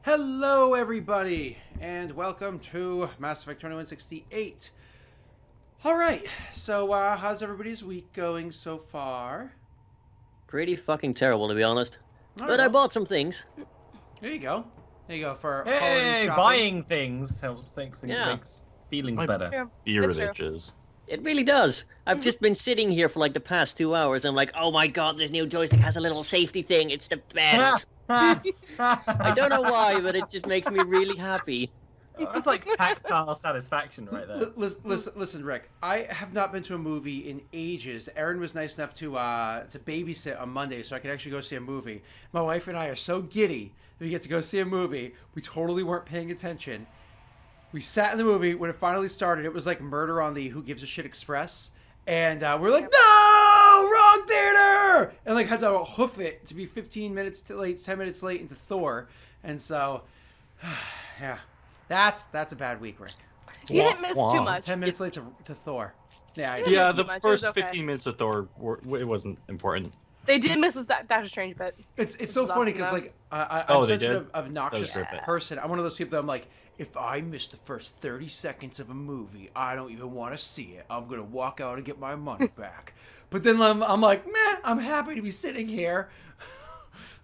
Hello, everybody, and welcome to Mass Effect 2168. All right, so how's everybody's week going so far? Pretty fucking terrible, to be honest. All But right, I bought some things. there you go. There you go for holiday Hey, shopping. buying things helps things Yeah. makes feelings My better. True. beer That's true. itches. It really does. I've just been sitting here for like the past 2 hours. And I'm like, oh my god, this new joystick has a little safety thing. It's the best. I don't know why, but it just makes me really happy. That's like tactile satisfaction right there. Listen, Rick. I have not been to a movie in ages. Erin was nice enough to babysit on Monday, so I could actually go see a movie. My wife and I are so giddy that we get to go see a movie. We totally weren't paying attention. We sat in the movie. When it finally started, it was like Murder on the Who Gives a Shit Express. And we're like, no, wrong theater! And like had to hoof it to be 15 minutes late, 10 minutes late into Thor. And so, yeah, that's a bad week, Rick. You didn't miss too much. 10 minutes late to Thor. Yeah, I You did. didn't Yeah, miss the too much. It first was okay. 15 minutes of Thor, it wasn't important. They did miss the Doctor Strange bit. It's so funny because like I'm Oh, they such an did? obnoxious That was great. person. I'm one of those people that I'm like, if I miss the first 30 seconds of a movie, I don't even want to see it. I'm gonna walk out and get my money back. But then I'm like, meh, I'm happy to be sitting here.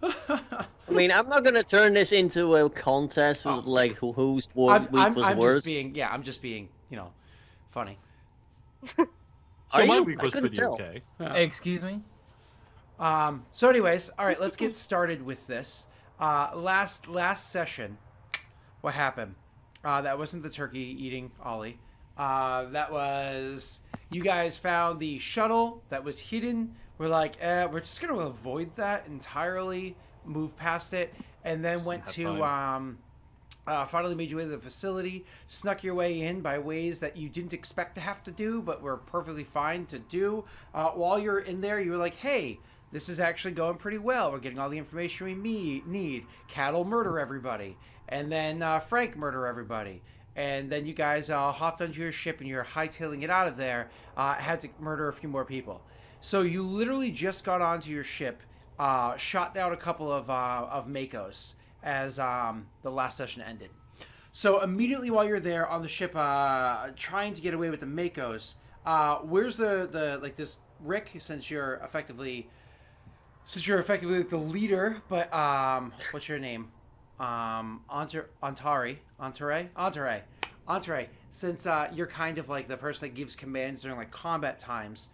I mean, I'm not gonna turn this into a contest with like whose week was I'm worse. I'm just being, funny. So Are my you? week I was couldn't pretty tell. okay. Excuse me? So anyways, all right, let's get started with this. Last session, what happened? That wasn't the turkey eating Ollie. That was, you guys found the shuttle that was hidden. We're like, we're just going to avoid that entirely, move past it, and then went to, finally made your way to the facility, snuck your way in by ways that you didn't expect to have to do, but were perfectly fine to do. While you're in there, you were like, hey, this is actually going pretty well. We're getting all the information we need. Cattle murder everybody. And then Frank murder everybody. And then you guys hopped onto your ship and you're hightailing it out of there. Had to murder a few more people. So you literally just got onto your ship, shot down a couple of Makos as the last session ended. So immediately while you're there on the ship trying to get away with the Makos, where's the like this Rick, since you're effectively like the leader, but what's your name? Antare. Since you're kind of like the person that gives commands during like combat times,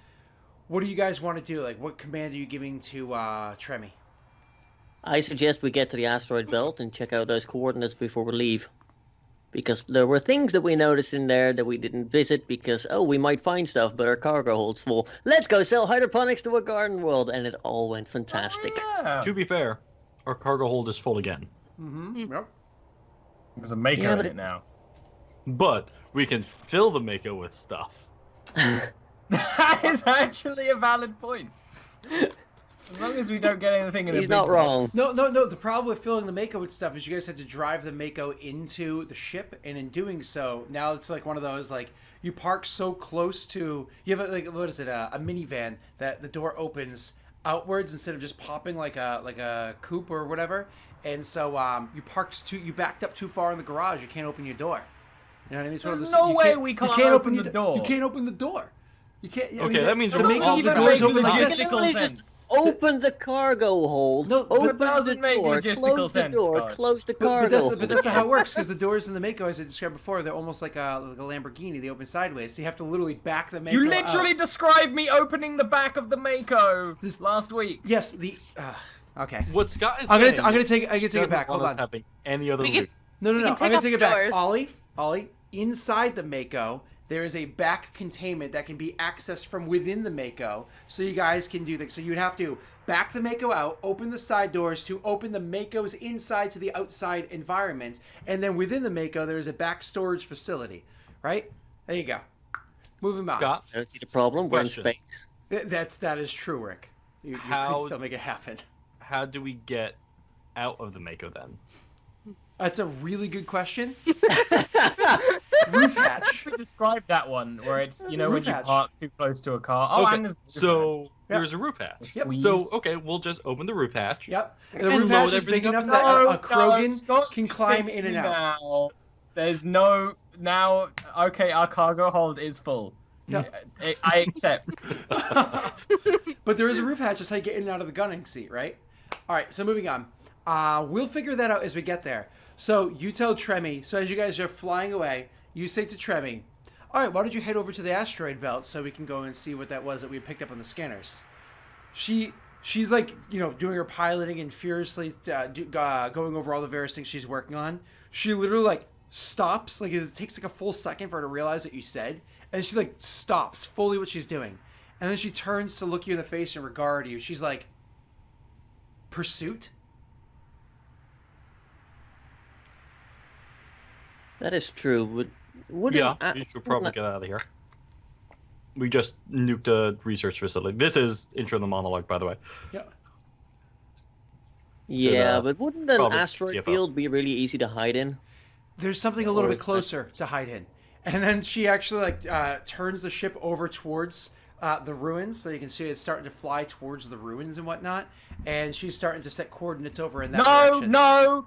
what do you guys want to do? Like, what command are you giving to Tremi? I suggest we get to the asteroid belt and check out those coordinates before we leave. Because there were things that we noticed in there that we didn't visit because, oh, we might find stuff, but our cargo hold's full. Let's go sell hydroponics to a garden world, and it all went fantastic. Oh, yeah. To be fair, our cargo hold is full again. Mm-hmm. Yep. There's a maker Yeah, in but it now. But we can fill the Mako with stuff. That is actually a valid point. As long as we don't get anything in He's a big not wrong. box. No. The problem with filling the Mako with stuff is you guys had to drive the Mako into the ship, and in doing so, now it's like one of those like you park so close to you have like what is it a minivan that the door opens outwards instead of just popping like a coupe or whatever, and so you backed up too far in the garage. You can't open your door. You know what I mean? It's one of There's those- no you way can't- we you can't can't open your the door. You can't open the door. You can't. I Okay, mean, that means the we're Mako, all- the Even doors make open like logistical this. Literally sense. just open the cargo hold. No, but open doesn't the make door, logistical close the sense, door, Scott. close the But cargo that's not how it hold. works, because the doors in the Mako, as I described before, they're almost like a Lamborghini. They open sideways, so you have to literally back the Mako You literally out. described me opening the back of the Mako This- last week. Yes, okay. What Scott is I'm saying gonna take it doesn't back. Hold want us on. having any other We can- route. No. We can I'm take gonna off take it the back. doors. Ollie, inside the Mako, there is a back containment that can be accessed from within the Mako, so you guys can do things. So you would have to back the Mako out, open the side doors to open the Makos inside to the outside environment, and then within the Mako there is a back storage facility. Right? There you go. Moving on. Scott, I don't see the problem. We're in Question. space. That is true, Rick. You How- could still make it happen. how do we get out of the Mako then? That's a really good question. Roof hatch. We described that one where it's, you know, when Roof you hatch. park too close to a car. Oh, Okay, and there's so there's a roof hatch. Yep. So, okay, we'll just open the roof hatch. Yep. The And roof load hatch is everything big up enough in that there. a Krogan Scott, can climb in and out. Now. There's no now. Okay, our cargo hold is full. Yep. I accept. But there is a roof hatch. That's how you get in and out of the gunning seat, right? All right. So moving on. We'll figure that out as we get there. So you tell Tremi. So as you guys are flying away, you say to Tremi, "All right, why don't you head over to the asteroid belt so we can go and see what that was that we picked up on the scanners." She's like, doing her piloting and furiously going over all the various things she's working on. She literally like stops. Like it takes like a full second for her to realize what you said, and she like stops fully what she's doing, and then she turns to look you in the face and regard you. She's like, "Pursuit?" That is true. Wouldn't We should probably get out of here. We just nuked a research facility. This is intro the monologue, by the way. Yeah. Yeah, but wouldn't an probably asteroid TFO. field be really easy to hide in? There's something a little Or bit is that- closer to hide in. And then she actually turns the ship over towards the ruins, so you can see it's starting to fly towards the ruins and whatnot. And she's starting to set coordinates over in that direction. No.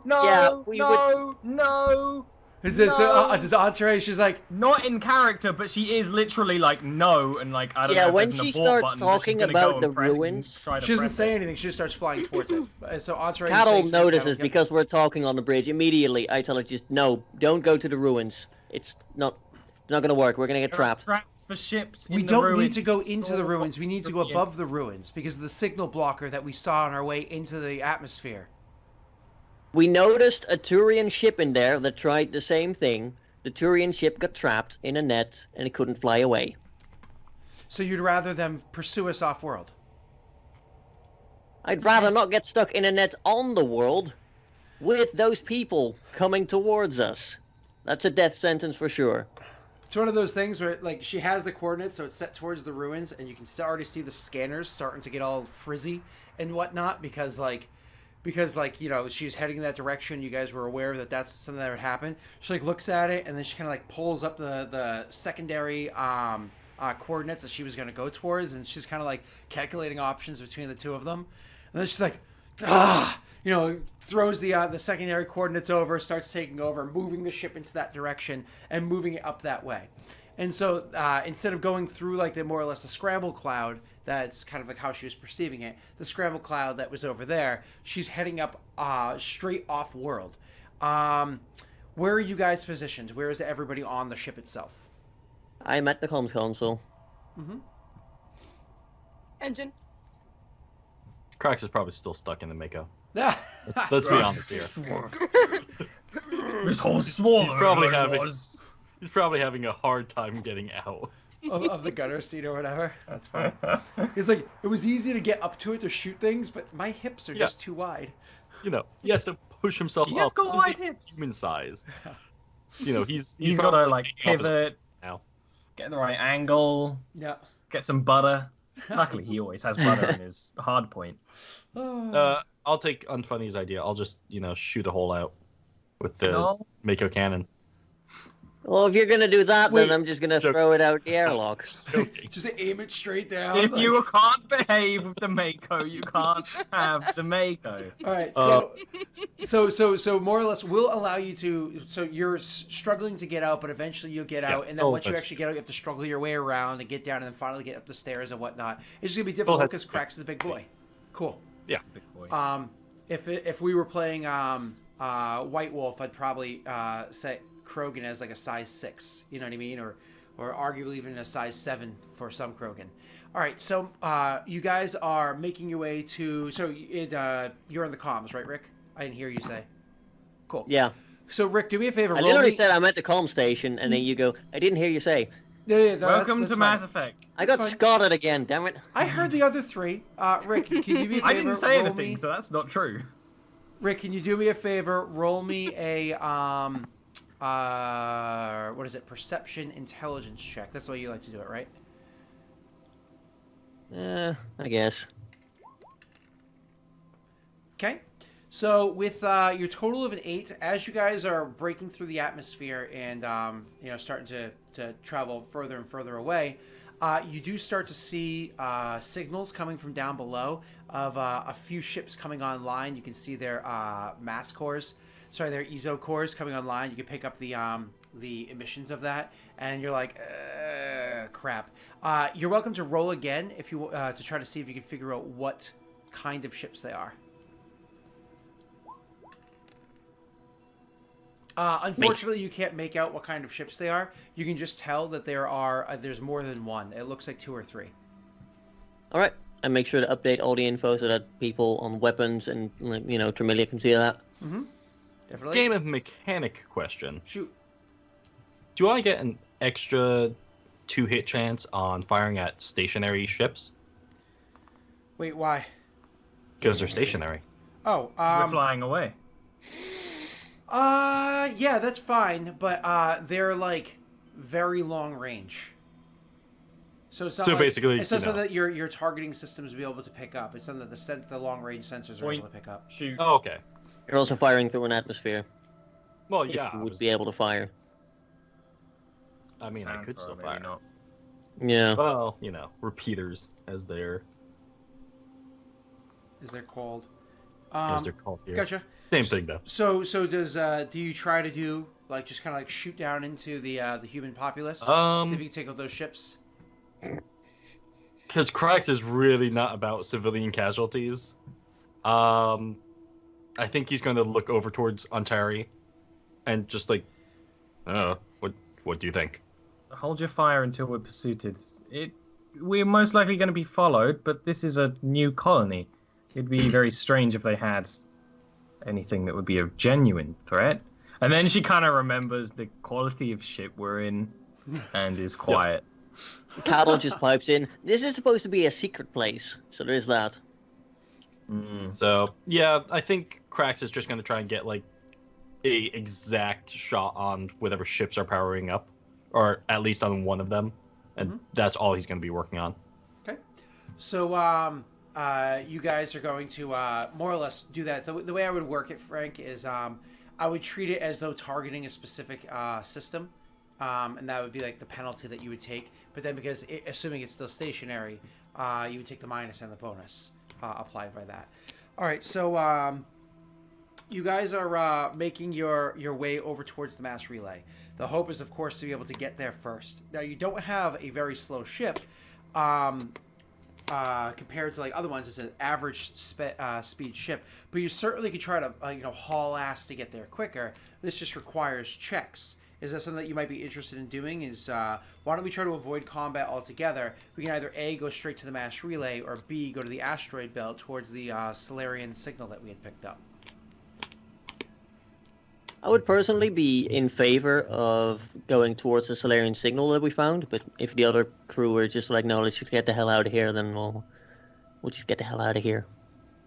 Yeah, we no. Does Entourage, she's like, Not in character, but she is literally like no, and like I don't know. Yeah, if when there's an she abort starts button, but she's talking gonna about go and the press it and ruins, try to she doesn't press say it. anything. She just starts flying towards it. So Entourage Cattle saying something, notices Cattle- because we're talking on the bridge. Immediately, I tell her just no, don't go to the ruins. It's not going to work. We're going to get There are trapped. traps for ships. We in the don't need ruins. to go into the So ruins. We need to go yeah. above the ruins because of the signal blocker that we saw on our way into the atmosphere. We noticed a Turian ship in there that tried the same thing. The Turian ship got trapped in a net and it couldn't fly away. So you'd rather them pursue us off-world? I'd rather not get stuck in a net on the world with those people coming towards us. That's a death sentence for sure. It's one of those things where, like, she has the coordinates, so it's set towards the ruins, and you can already see the scanners starting to get all frizzy and whatnot because she's heading in that direction. You guys were aware that that's something that would happen. She like looks at it, and then she kind of like pulls up the secondary coordinates that she was going to go towards, and she's kind of like calculating options between the two of them. And then she's like, throws the secondary coordinates over, starts taking over, moving the ship into that direction and moving it up that way. And so instead of going through like the more or less a scramble cloud, that's kind of like how she was perceiving it, the scramble cloud that was over there, she's heading up straight off world. Where are you guys positioned? Where is everybody on the ship itself? I'm at the comms console. Engine. Krax is probably still stuck in the Mako. Yeah. Let's be honest here. This whole swallow. He's probably having a hard time getting out. of the gunner seat or whatever. That's fine. He's like, it was easy to get up to it to shoot things, but my hips are just too wide. He has to push himself He up. has got This is wide the hips. Human size. He's He's got to like pivot, now. get the right angle, Yeah. get some butter. Luckily, he always has butter in his hard point. I'll take Unfunny's idea. I'll just shoot a hole out with the No. Mako cannon. Well, if you're going to do that, Wait. then I'm just going to Joke. throw it out the airlock. Just aim it straight down. If like- you can't behave with the Mako, you can't have the Mako. All right, Uh, so more or less, we'll allow you to. So you're struggling to get out, but eventually you'll get out, and then once you actually get out, you have to struggle your way around and get down, and then finally get up the stairs and whatnot. It's just gonna be difficult ahead. because Krax is a big boy. Cool. Yeah. Big boy. If we were playing White Wolf, I'd probably set Krogan as like a size 6. You know what I mean, or arguably even a size 7 for some Krogan. All right, so you guys are making your way to. So you're in the comms, right, Rick? I didn't hear you say. Cool. Yeah. So Rick, do me a favor. I roll literally me- said I'm at the comm station, and then you go, I didn't hear you say. Yeah, Welcome that's to fine. Mass Effect. I got Fine. scotted again, damn it. I heard the other 3. Rick, can you do me a favor? I didn't say roll anything, me- so that's not true. Rick, can you do me a favor? Roll me a what is it? Perception intelligence check. That's the way you like to do it, right? I guess. Okay. So with your total of an 8, as you guys are breaking through the atmosphere and starting to travel further and further away, you do start to see signals coming from down below of a few ships coming online. You can see their mass cores, their ESO cores coming online. You can pick up the emissions of that, and you're like, crap. You're welcome to roll again if you to try to see if you can figure out what kind of ships they are. Unfortunately, you can't make out what kind of ships they are. You can just tell that there's more than one. It looks like 2 or 3. All right. And make sure to update all the info so that people on weapons and, Tramilia can see that. Mm-hmm. Definitely. Game of mechanic question. Shoot. Do I get an extra 2-hit chance on firing at stationary ships? Wait, why? Because they're stationary. Oh, We're flying away. Yeah, that's fine, but they're like very long range. So it's not basically, it's not something that your targeting systems will be able to pick up. It's something that the long range sensors are able to pick up. Shoot. Oh, okay. You're also firing through an atmosphere. Well, If yeah. you would be able to fire. I mean, I could still fire. Not. Yeah. Well, repeaters, as they're called. as they're called here. Gotcha. Same thing, though. So does do you try to do just kind of shoot down into the human populace? See if you can take out those ships. Because Krax is really not about civilian casualties. I think he's going to look over towards Ontari and just what do you think? Hold your fire until we're pursued. We're most likely going to be followed, but this is a new colony. It'd be very strange if they had anything that would be a genuine threat. And then she kind of remembers the quality of ship we're in and is quiet. Cattle just pipes in. This is supposed to be a secret place, so there's that. So, yeah, I think Krax is just going to try and get, a exact shot on whatever ships are powering up, or at least on one of them, and that's all he's going to be working on. Okay. So, you guys are going to more or less do that. The way I would work it, Frank, is I would treat it as though targeting a specific system, and that would be the penalty that you would take. But then assuming it's still stationary, you would take the minus and the bonus applied by that. All right, so you guys are making your way over towards the mass relay. The hope is, of course, to be able to get there first. Now, you don't have a very slow ship. Compared to other ones, it's an average speed ship, but you certainly could try to haul ass to get there quicker. This just requires checks. Is that something that you might be interested in doing? Why don't we try to avoid combat altogether? We can either A, go straight to the mass relay, or B, go to the asteroid belt towards the Solarian signal that we had picked up. I would personally be in favor of going towards the Solarian signal that we found, but if the other crew were just no, let's just get the hell out of here, then we'll just get the hell out of here.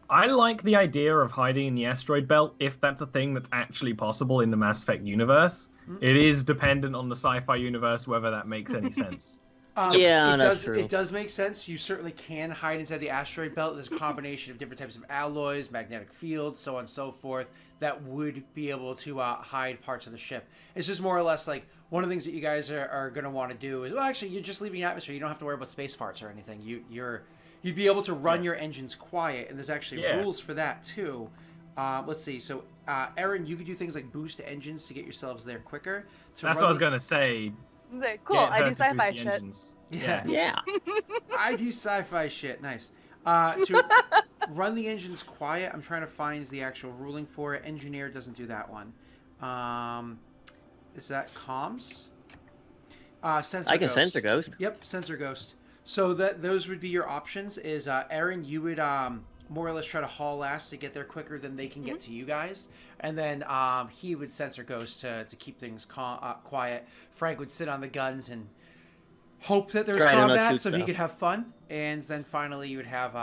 I like the idea of hiding in the asteroid belt if that's a thing that's actually possible in the Mass Effect universe. It is dependent on the Sci-Fi universe whether that makes any sense. That's true. It does make sense. You certainly can hide inside the asteroid belt. There's a combination of different types of alloys, magnetic fields, so on and so forth, that would be able to hide parts of the ship. It's just more or less one of the things that you guys are going to want to do is, well, actually, you're just leaving the atmosphere. You don't have to worry about space farts or anything. You'd be able to run your engines quiet, and there's actually rules for that too. Let's see. So, Aaron, you could do things like boost engines to get yourselves there quicker. That's what I was going to say. Cool, I do sci-fi shit. Engines. Yeah. I do sci-fi shit. Nice. To run the engines quiet, I'm trying to find the actual ruling for it. Engineer doesn't do that one. Is that comms? Sensor I can ghost. sensor ghost. Yep, sensor ghost. So those would be your options. Is Aaron, you would more or less try to haul ass to get there quicker than they can get to you guys, and then he would sensor ghost to keep things quiet. Frank would sit on the guns and hope that there's combat so he could have fun, and then finally you would have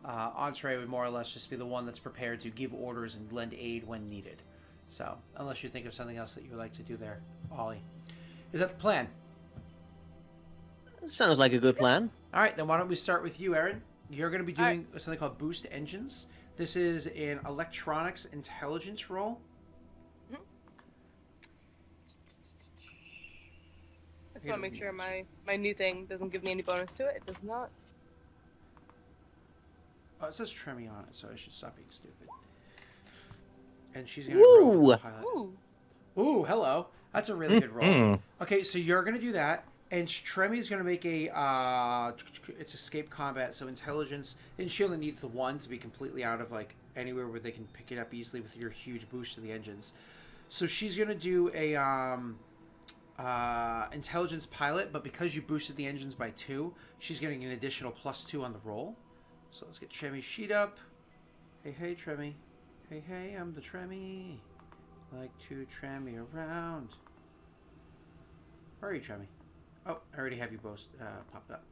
Entree would more or less just be the one that's prepared to give orders and lend aid when needed. So unless you think of something else that you would like to do there, Ollie. Is that the plan? Sounds like a good plan. All right, then why don't we start with you, Aaron? You're going to be doing something called boost engines. This is an electronics intelligence roll. just want to make sure my new thing doesn't give me any bonus to it. It does not. Oh, it says Tremmy on it, so I should stop being stupid. And she's gonna roll with the pilot. Ooh, hello. That's a really good roll. Okay, so you're gonna do that, and Tremmy is gonna make a it's escape combat, so intelligence, and she only needs the 1 to be completely out of like anywhere where they can pick it up easily with your huge boost to the engines. So she's gonna do a intelligence pilot, but because you boosted the engines by 2, she's getting an additional +2 on the roll. So let's get Tremmy's sheet up. Hey, Tremmy. Hey, I'm the Tremmy. Like to Tremmy around. Where are you, Tremmy? Oh, I already have you both popped up.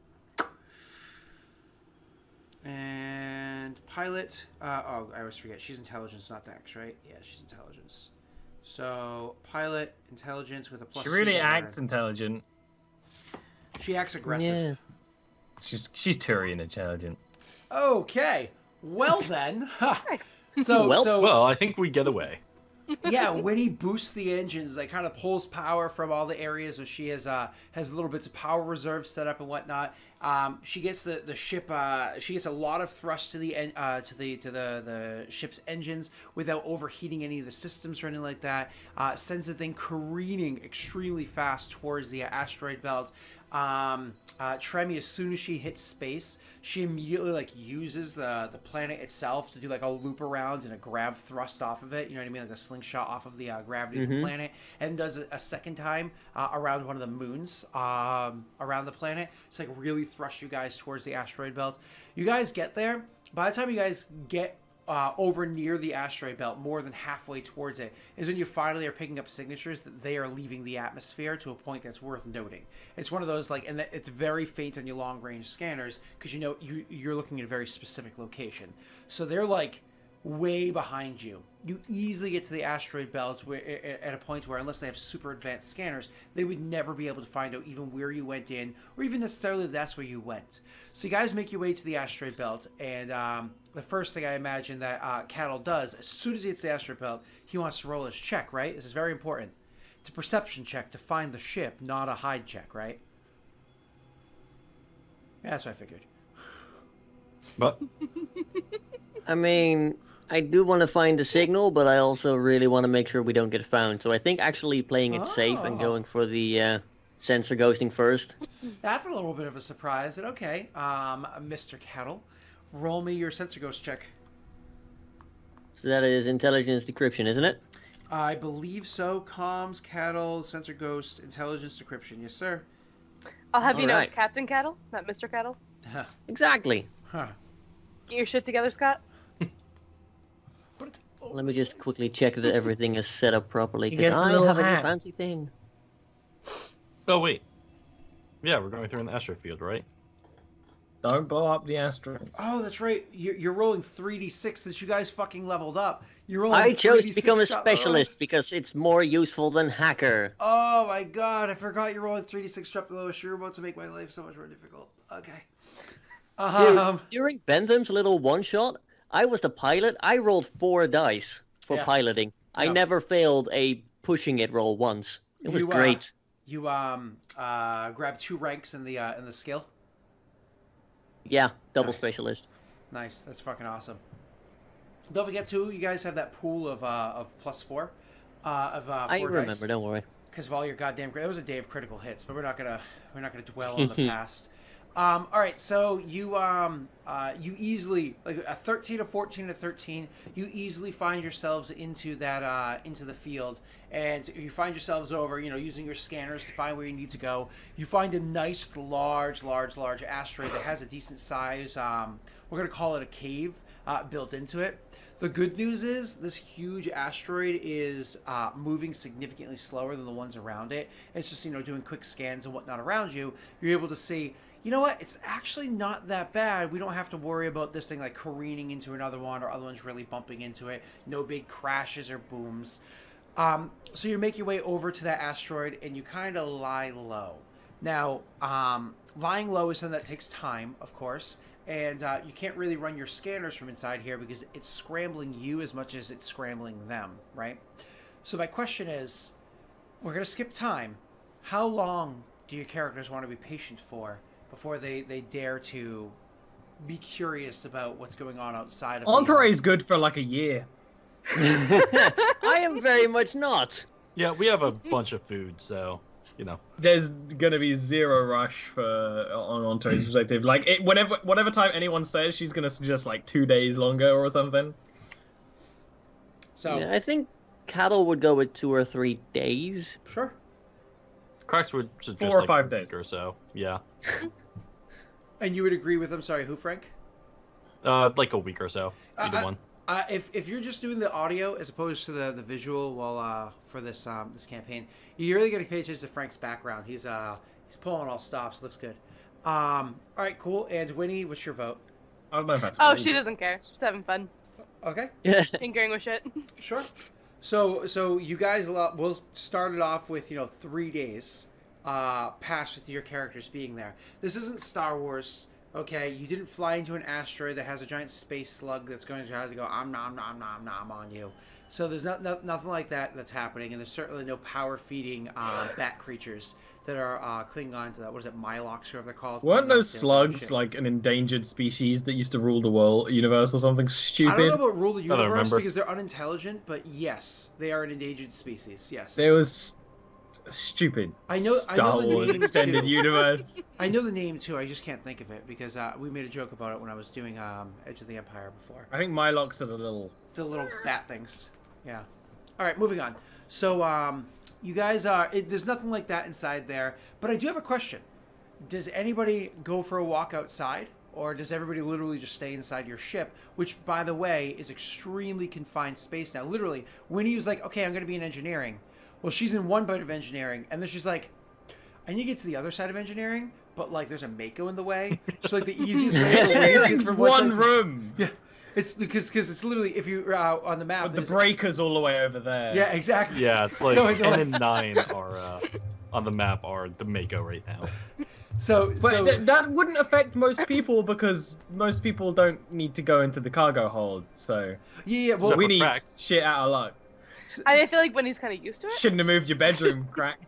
And pilot. I always forget. She's intelligence, not dex, right? Yeah, she's intelligence. So pilot intelligence with a +2. She really acts intelligent. She acts aggressive. Yeah. She's Turian intelligent. Okay. Well then. Nice. Well, I think we get away. Yeah, when he boosts the engines, like kind of pulls power from all the areas where she has little bits of power reserves set up and whatnot. She gets the ship. She gets a lot of thrust to the ship's engines without overheating any of the systems or anything like that. Sends the thing careening extremely fast towards the asteroid belt. Tremmy, as soon as she hits space, she immediately like uses the planet itself to do like a loop around and a grab thrust off of it. You know what I mean? Like a slingshot off of the gravity of the planet, and does it a second time around one of the moons around the planet. It's like really thrust you guys towards the asteroid belt. You guys get there. By the time you guys get over near the asteroid belt, more than halfway towards it, is when you finally are picking up signatures that they are leaving the atmosphere to a point that's worth noting. It's one of those like, and it's very faint on your long range scanners because you know you're looking at a very specific location. So they're like way behind you. You easily get to the asteroid belt at a point where, unless they have super advanced scanners, they would never be able to find out even where you went in, or even necessarily if that's where you went. So you guys make your way to the asteroid belt, and the first thing I imagine that Cattle does, as soon as he hits the asteroid belt, he wants to roll his check, right? This is very important. It's a perception check to find the ship, not a hide check, right? Yeah, that's what I figured. But I mean, I do want to find the signal, but I also really want to make sure we don't get found. So I think actually playing it safe and going for the sensor ghosting first. That's a little bit of a surprise. And okay, Mr. Cattle, roll me your sensor ghost check. So that is intelligence decryption, isn't it? I believe so. Comms, Cattle, sensor ghost, intelligence decryption. Yes, sir. I'll have you know Alright. it's Captain Cattle, not Mr. Cattle. Exactly. Huh. Get your shit together, Scott. But it's Let me just quickly check that everything is set up properly, He because gets a I little have a new hat. fancy thing. oh wait, yeah, we're going through an asteroid field, right? Don't blow up the asteroid. Oh, that's right. You're rolling 3d6 since you guys fucking leveled up. You're rolling I chose 3d6 to become a shot specialist rolls. because it's more useful than hacker. Oh my god, I forgot you're rolling 3d6 strap the lowest. You're about to make my life so much more difficult. Okay. Dude, during Bentham's little one-shot, I was the pilot. I rolled 4 dice for Yeah. piloting. I Yeah. never failed a pushing it roll once. It was You, great. You grab 2 ranks in the skill. Yeah, double Nice. specialist. Nice. That's fucking awesome. Don't forget too, you guys have that pool of +4 of 4 I remember, dice don't worry. because of all your goddamn. That was a day of critical hits, but we're not gonna dwell on the past. All right, so you easily, like a 13, a 14, a 13, you easily find yourselves into that into the field, and you find yourselves over, using your scanners to find where you need to go. You find a nice, large asteroid that has a decent size. We're gonna call it a cave built into it. The good news is this huge asteroid is moving significantly slower than the ones around it. It's just doing quick scans and whatnot around you. You're able to see. You know what? It's actually not that bad. We don't have to worry about this thing like careening into another one or other ones really bumping into it. No big crashes or booms. So you make your way over to that asteroid and you kind of lie low. Now, lying low is something that takes time, of course. And you can't really run your scanners from inside here because it's scrambling you as much as it's scrambling them, right? So my question is, we're going to skip time. How long do your characters want to be patient for before they dare to be curious about what's going on outside of Entourage is good for like a year. I am very much not. Yeah, we have a bunch of food, so you know. There's gonna be zero rush for on Entourage's perspective. Like whatever time anyone says, she's gonna suggest like 2 days longer or something. So Yeah, I think cattle would go with 2 or 3 days. sure. Cracks would suggest 4 or like 5 a days. week or so. Yeah, And you would agree with them? Sorry, who, Frank? like a week or so. Either one. If you're just doing the audio as opposed to the visual, well, for this this campaign, you really got to pay attention to Frank's background. He's pulling all stops. Looks good. All right, cool. And Winnie, what's your vote? I don't know if that's. Oh, great. she doesn't care. She's having fun. Okay, Yeah. Tinkering with shit. sure. So you guys will start it off with 3 days passed with your characters being there. This isn't Star Wars. Okay, you didn't fly into an asteroid that has a giant space slug that's going to have to go nom on you. So there's nothing like that that's happening, and there's certainly no power feeding bat creatures that are clinging on to that. What is it, Mylox, whoever they're called? Weren't those Shit. slugs like an endangered species that used to rule the world universe or something I stupid? don't know about rule the don't universe remember. because they're unintelligent, but yes, they are an endangered species. Yes. There was stupid. I know Star the Wars name extended too. universe. I know the name too. I just can't think of it because we made a joke about it when I was doing Edge of the Empire before. I think Mylox are the little. The little bat things. Yeah. All right, moving on. So you guys are. There's nothing like that inside there. But I do have a question. Does anybody go for a walk outside, or does everybody literally just stay inside your ship? Which, by the way, is extremely confined space now. Literally, Winnie was like, "Okay, I'm going to be in engineering." Well, she's in one bit of engineering, and then she's like, I need to get to the other side of engineering, but like there's a Mako in the way. So like the easiest way for Winnie to get from one side- room. Yeah, it's because it's literally if you on the map. With the there's- breakers all the way over there. Yeah, exactly. Yeah, it's like So 10 and 9 are on the map are the Mako right now. So But that wouldn't affect most people because most people don't need to go into the cargo hold. So yeah. Well, So- Winnie's Crack. shit out of luck. I feel like Winnie's kind of used to it. Shouldn't have moved your bedroom, Crack.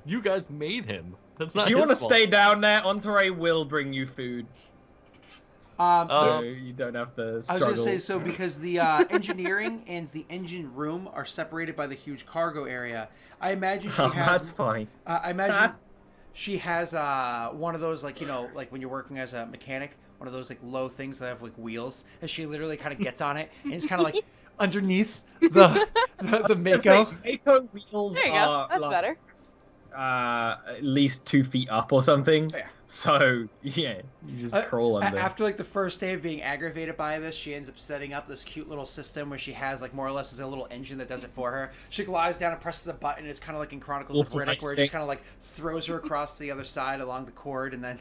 You guys made him. That's not If you his want to fault. stay down there, Entourage will bring you food. So yeah, you don't have to I was struggle. gonna say so because the engineering and the engine room are separated by the huge cargo area. I imagine she Oh, has. that's funny. I imagine she has one of those like like when you're working as a mechanic, one of those like low things that have like wheels, and she literally kind of gets on it and it's kind of like underneath the Mako. Mako wheels There you go. are That's like, better. at least 2 feet up or something. Yeah. So yeah, you just crawl under. After like the first day of being aggravated by this, she ends up setting up this cute little system where she has like more or less a little engine that does it for her. She lies down and presses a button. It's kind of like in Chronicles of Awful Riddick, where it nice just kind of like throws her across the other side along the cord, and then.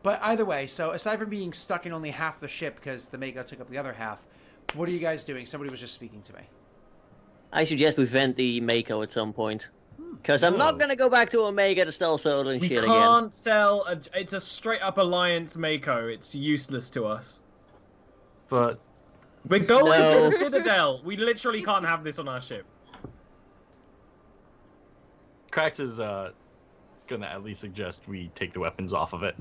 But either way, so aside from being stuck in only half the ship because the Mako took up the other half, what are you guys doing? Somebody was just speaking to me. I suggest we vent the Mako at some point. Because I'm not Oh. going to go back to Omega to sell soda and we shit again. can't sell. It's a straight up Alliance Mako. It's useless to us. But We're going No. to the Citadel. We literally can't have this on our ship. Cracks is gonna at least suggest we take the weapons off of it.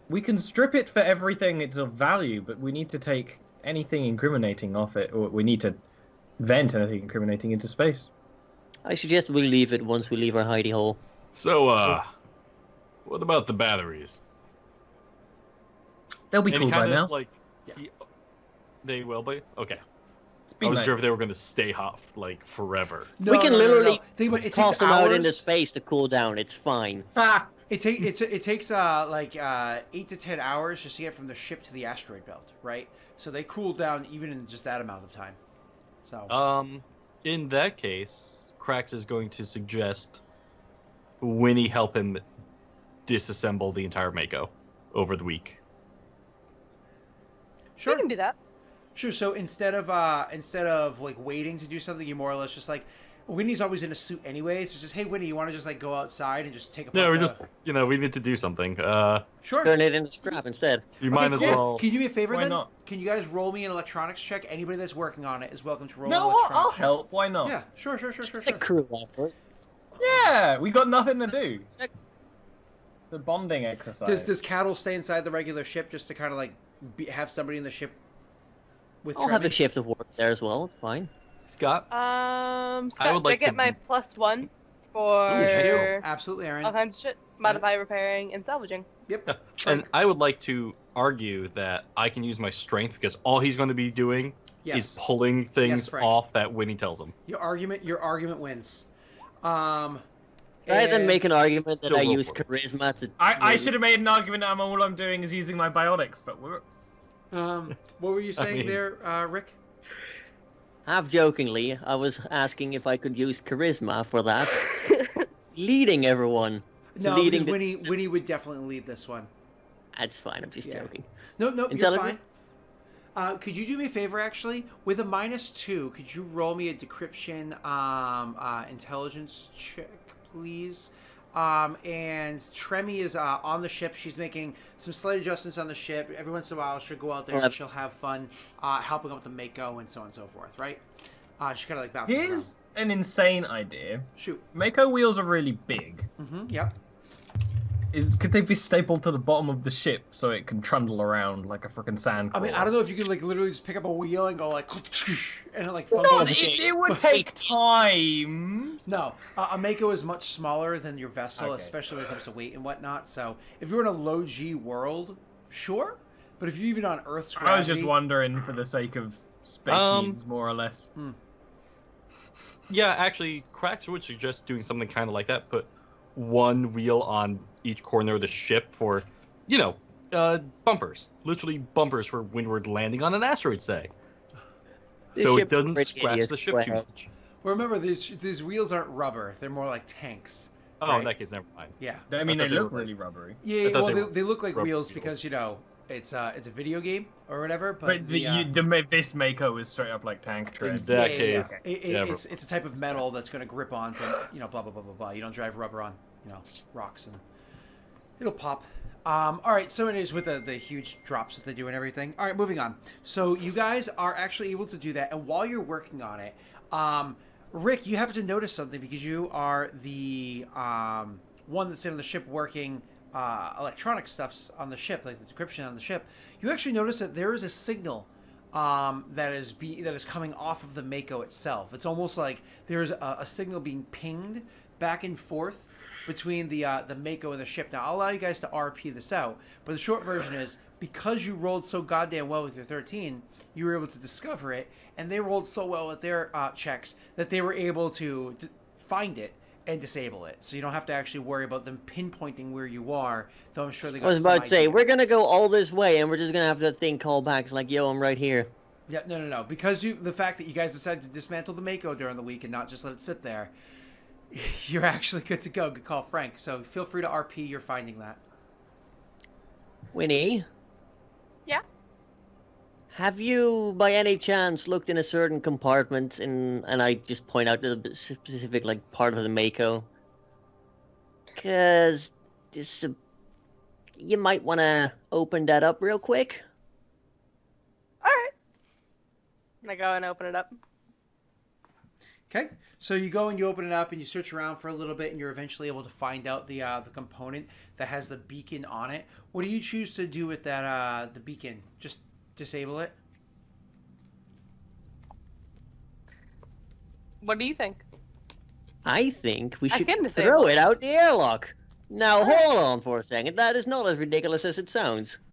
We can strip it for everything it's of value, but we need to take anything incriminating off it, or we need to vent anything incriminating into space. I suggest we leave it once we leave our hidey hole. So what about the batteries? They'll be Any cool by kind now. of like they will be? Okay. It's I been wasn't like, sure if they were gonna stay hot like forever. We can literally Think about it, it Toss takes them out into hours. space to cool down. It's fine. ah, It takes like 8 to 10 hours just to get from the ship to the asteroid belt, right? So they cool down even in just that amount of time. So In that case, Cracks is going to suggest Winnie help him disassemble the entire Mako over the week. sure, We can do that. sure. So instead of like waiting to do something, you more or less just like Winnie's always in a suit anyway. So it's just, hey Winnie, you want to just like go outside and just take a No, we're just we need to do something. sure. Turn it into scrap instead. You Okay, might as cool. well. Can you do me a favor Why then? not? Can you guys roll me an electronics check? Anybody that's working on it is welcome to roll no, an electronics I'll check. help. Why not? Yeah, sure. It's a crew effort. Yeah, we got nothing to do. Check. The bonding exercise. Does Cattle stay inside the regular ship just to kind of like have somebody in the ship with I'll have a Trevy? shift of work there as well. It's fine. Scott, Scott, would do I like get to- my +1 for Yes, you do. Absolutely, Aaron. all kinds of shit? Modify, repairing, and salvaging. Yep. and Frank. I would like to argue that I can use my strength because all he's going to be doing Yes. is pulling things Frank. off that Winnie tells him. Your argument wins. Try then and- make an argument that Still I roll use for it. charisma to. I should have made an argument that all I'm doing is using my biotics, but whoops. What were you saying mean- there, Rick? Half jokingly, I was asking if I could use charisma for that. Leading everyone. No, leading because the- Winnie would definitely lead this one. That's fine. I'm just Yeah. joking. No, you're Intelligence? fine. Could you do me a favor, actually? With a -2, could you roll me a decryption intelligence check, please? And Tremi is on the ship. She's making some slight adjustments on the ship. Every once in a while, she'll go out there and she'll have fun helping out with the Mako and so on and so forth, right? She kind of like bounces Here's an insane idea. around. Shoot. Mako wheels are really big. Yep. Could they be stapled to the bottom of the ship so it can trundle around like a freaking sand I mean, crawler? I don't know if you could like literally just pick up a wheel and go like, and it like No, funnels. it would take time. No, a Mako is much smaller than your vessel, Okay. especially when it comes to weight and whatnot. So if you're in a low G world, sure. But if you're even on Earth's gravity, I was just wondering for the sake of space needs, more or less. Yeah, actually, Cracks would suggest doing something kind of like that. Put one wheel on each corner of the ship for, bumpers. Literally bumpers for windward landing on an asteroid, say. This So ship it doesn't really scratch is the ship too square. much. well, remember these wheels aren't rubber; they're more like tanks. Oh, Right. in that case, never mind. Yeah, I mean, I they thought they look were really rubbery. yeah. thought Well, they were they look like rubber wheels wheels. because it's a video game or whatever. But, But this Mako is straight up like tank tread. In that case, It- it's a type of metal that's going to grip on some, blah blah blah blah blah. You don't drive rubber on, rocks and it'll pop. All right, so it is with the huge drops that they do and everything. All right, moving on. So you guys are actually able to do that, and while you're working on it, Rick, you happen to notice something because you are the one that's in the ship working electronic stuffs on the ship, like the decryption on the ship. You actually notice that there is a signal that is coming off of the Mako itself. It's almost like there's a signal being pinged back and forth between the Mako and the ship. Now, I'll allow you guys to RP this out, but the short version is because you rolled so goddamn well with your 13, you were able to discover it, and they rolled so well with their checks that they were able to find it and disable it. So you don't have to actually worry about them pinpointing where you are, though I'm sure they got I was some about to say, idea. we're gonna go all this way, and we're just gonna have that thing call back. It's like, yo, I'm right here. Yeah, no. Because the fact that you guys decided to dismantle the Mako during the week and not just let it sit there, you're actually good to go. Good call, Frank. So feel free to RP. You're finding that. Winnie? Yeah? Have you, by any chance, looked in a certain compartment and I just point out the specific, like, part of the Mako? Because this, you might want to open that up real quick. Alright. I go and open it up. Okay. So you go and you open it up and you search around for a little bit and you're eventually able to find out the component that has the beacon on it. What do you choose to do with that the beacon? Just disable it? What do you think? I think we I should can throw disable it it. out the airlock. Now, hold on for a second. That is not as ridiculous as it sounds.